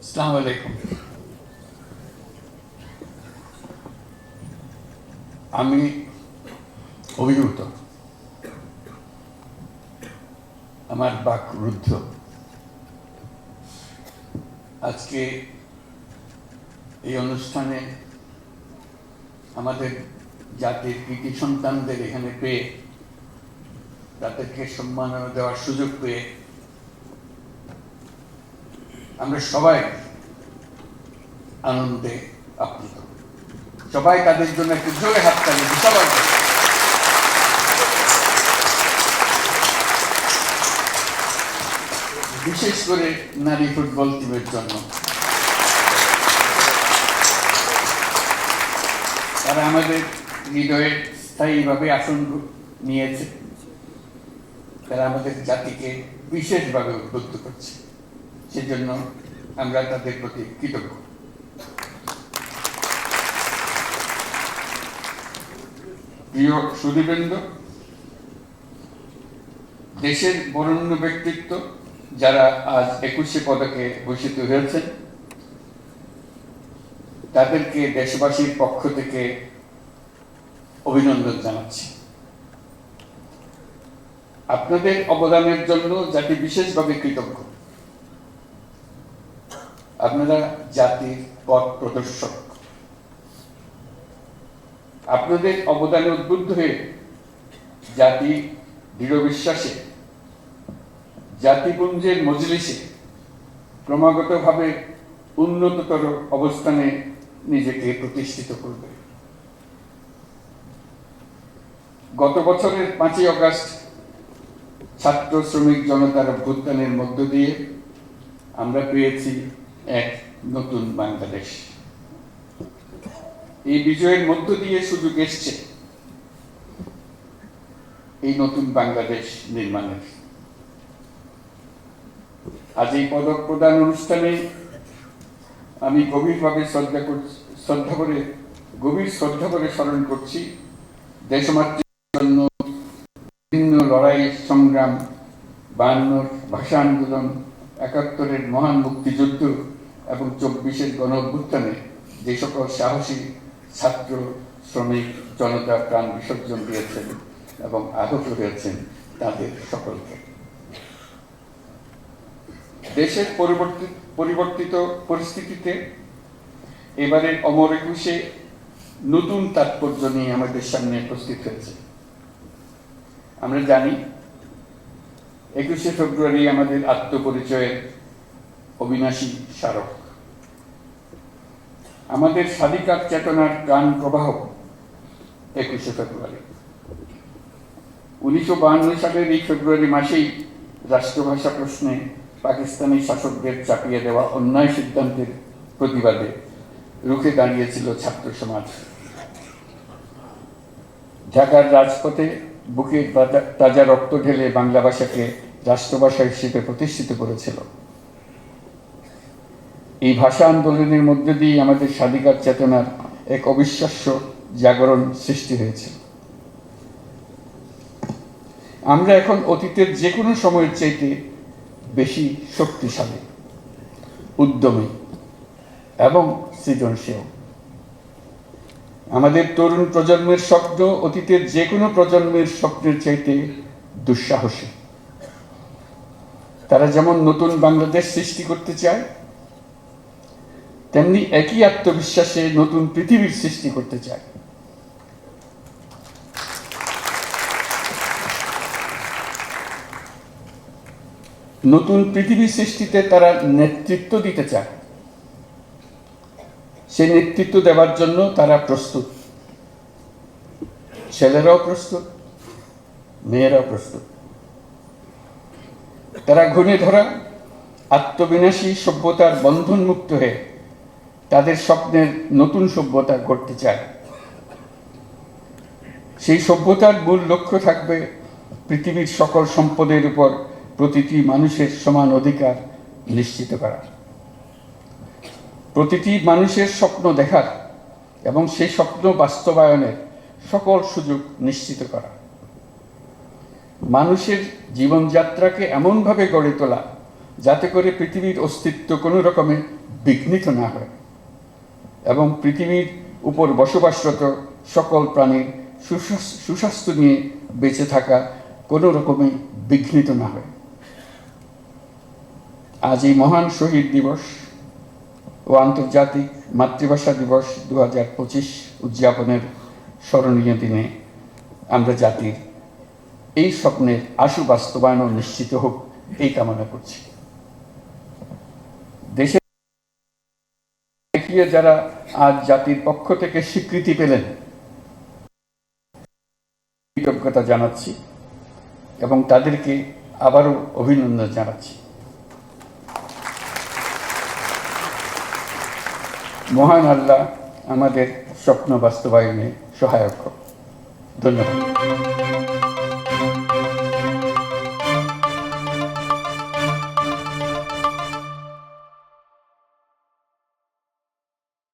আসসালামু আলাইকুম। আমি অভিভূত, আমার বাক রুদ্ধ। আজকে এই অনুষ্ঠানে আমাদের জাতির কৃতি সন্তানদের এখানে পেয়ে, তাদেরকে সম্মাননা দেওয়ার সুযোগ পেয়ে আমরা সবাই আনন্দে আপ্লুত। সবাই তাদের জন্য একটু জোরে হাততালি দিই সবার জন্য। বিশেষ করে নারী ফুটবল টিমের জন্য। তারা আমাদের হৃদয়ে স্থায়ীভাবে আসন নিয়েছে। তারা আমাদের জাতিকে বিশেষভাবে উদ্বুদ্ধ করছে, সেজন্য আমরা তাদের প্রতি কৃতজ্ঞ। প্রিয় সুধীবৃন্দ, দেশের বরেণ্য ব্যক্তিত্ব যারা আজ 21শে পদকে ভূষিত হয়েছেন, তাদেরকে দেশবাসীর পক্ষ থেকে অভিনন্দন জানাচ্ছি। আপনাদের অবদানের জন্য জাতি বিশেষভাবে কৃতজ্ঞ। আপনারা জাতির পথ প্রদর্শক। আপনাদের অবদানে উদ্বুদ্ধ হয়ে জাতি দৃঢ় বিশ্বাসে জাতিপুঞ্জের মজলিসে ক্রমাগতভাবে উন্নততর অবস্থানে নিজেকে প্রতিষ্ঠিত করবে। গত বছরের 5ই আগস্ট ছাত্র শ্রমিক জনতার অভ্যুত্থানের মধ্য দিয়ে আমরা পেয়েছি এক নতুন বাংলাদেশ। এই বিজয়ের মধ্য দিয়ে সুযোগ এসছে এই নতুন বাংলাদেশ নির্মাণের। আজ এই পদক প্রদান অনুষ্ঠানে আমি গভীর শ্রদ্ধা করে স্মরণ করছি দেশমাতৃর জন্য বিভিন্ন লড়াই সংগ্রাম, 52 ভাষা আন্দোলন, 71-এর মহান মুক্তিযুদ্ধ এবং 24-এর গণ অভ্যুত্থানে যে সকল সাহসী ছাত্র শ্রমিক জনতা প্রাণ বিসর্জন দিয়েছেন এবং আহত হয়েছেন তাদের সকলকে। দেশের পরিবর্তিত পরিস্থিতিতে এবারের অমর একুশে নতুন তাৎপর্য নিয়ে আমাদের সামনে উপস্থিত হয়েছে। আমরা জানি 21শে ফেব্রুয়ারি আমাদের আত্মপরিচয়ের অবিনাশী স্মারক। আমাদের স্বাধিকার চেতনার প্রাণ প্রবাহ 21শে ফেব্রুয়ারি। 1952 সালের এই ফেব্রুয়ারি মাসেই রাষ্ট্রভাষা প্রশ্নে পাকিস্তানি শাসকদের চাপিয়ে দেওয়া অন্যায় সিদ্ধান্তের প্রতিবাদে রুখে দাঁড়িয়েছিল ছাত্র সমাজ। ঢাকার রাজপথে বুকে তাজা রক্ত ঢেলে বাংলা ভাষাকে রাষ্ট্রভাষা হিসেবে প্রতিষ্ঠিত করেছিল। এই ভাষা আন্দোলনের মধ্য দিয়ে আমাদের স্বাধিকার চেতনার এক অবিশ্বাস্য জাগরণ সৃষ্টি হয়েছে। আমরা এখন অতীতের যে কোনো সময়ের চাইতে বেশি শক্তিশালী, উদ্যমী এবং সৃজনশীল। আমাদের তরুণ প্রজন্মের স্বপ্ন অতীতের যে কোনো প্রজন্মের স্বপ্নের চাইতে দুঃসাহসী। তারা যেমন নতুন বাংলাদেশ সৃষ্টি করতে চায়, তেমনি একই আত্মবিশ্বাসে নতুন পৃথিবীর সৃষ্টি করতে চায়। নতুন পৃথিবী সৃষ্টিতে তারা নেতৃত্ব দিতে চায়। সেই নেতৃত্ব দেওয়ার জন্য তারা প্রস্তুত। ছেলেরাও প্রস্তুত, মেয়েরাও প্রস্তুত। তারা ঘুণে ধরা আত্মবিনাশী সভ্যতার বন্ধন মুক্ত হয়ে তাদের স্বপ্নের নতুন সভ্যতা গড়তে চায়। সেই সভ্যতার মূল লক্ষ্য থাকবে পৃথিবীর সকল সম্পদের উপর প্রতিটি মানুষের সমান অধিকার নিশ্চিত করা, প্রতিটি মানুষের স্বপ্ন দেখার এবং সেই স্বপ্ন বাস্তবায়নের সকল সুযোগ নিশ্চিত করা, মানুষের জীবনযাত্রাকে এমনভাবে গড়ে তোলা যাতে করে পৃথিবীর অস্তিত্ব কোনো রকমে বিঘ্নিত না হয় এবং পৃথিবীর উপর বসবাসরত সকল প্রাণীর সুস্বাস্থ্য নিয়ে বেঁচে থাকা কোনো রকমে বিঘ্নিত না হয়। আজ এই মহান শহীদ দিবস ও আন্তর্জাতিক মাতৃভাষা দিবস 2025 উদযাপনের স্মরণীয় দিনে আমরা জাতির এই স্বপ্নের আশু বাস্তবায়ন নিশ্চিত হোক এই কামনা করছি। দেশে দেখিয়ে যারা আজ জাতির পক্ষ থেকে স্বীকৃতি পেলেন, কৃতজ্ঞতা জানাচ্ছি এবং তাদেরকে আবারও অভিনন্দন জানাচ্ছি। মহান আল্লাহ আমাদের স্বপ্ন বাস্তবায়নে সহায়ক হোক। ধন্যবাদ।